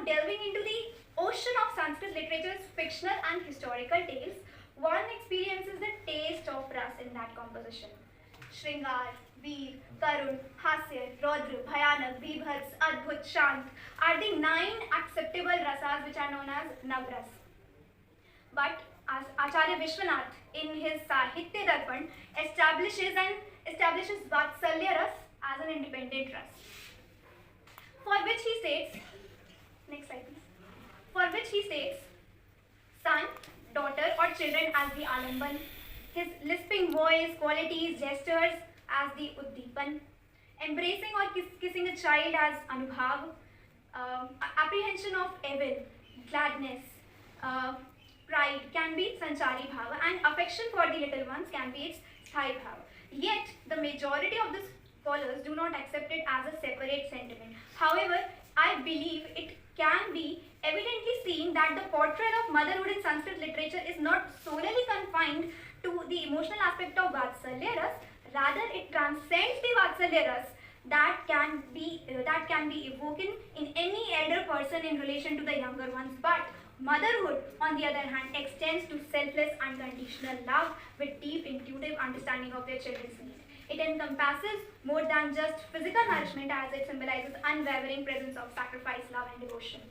delving into the ocean of Sanskrit literature's fictional and historical tales, one experiences the taste of ras in that composition. Shringar, Veer, Karun, Hasya, Rodra, Bhayanak, Bibhats, Adbhut, Shant are the 9 acceptable rasas which are known as Navras. But as Acharya Vishwanath in his Sahitya Darpan establishes Vatsalya Ras as an independent ras. For which he states, next slide please, for which he states, son, daughter or children as the Alamban, his lisping voice, qualities, gestures as the Uddipan, embracing or kissing a child as Anubhav, apprehension of evil, gladness, pride can be Sanchari Bhava, and affection for the little ones can be its Sthai Bhava. Yet, the majority of the scholars do not accept it as a separate sentiment. However, I believe it can be evidently seen that the portrayal of motherhood in Sanskrit literature is not solely confined to the emotional aspect of Vatsalya Ras, rather it transcends the Vatsalya Ras that can be evoked in any elder person in relation to the younger ones. But motherhood, on the other hand, extends to selfless, unconditional love with deep, intuitive understanding of their children's needs. It encompasses more than just physical nourishment, as it symbolizes unwavering presence of sacrifice, love, and devotion.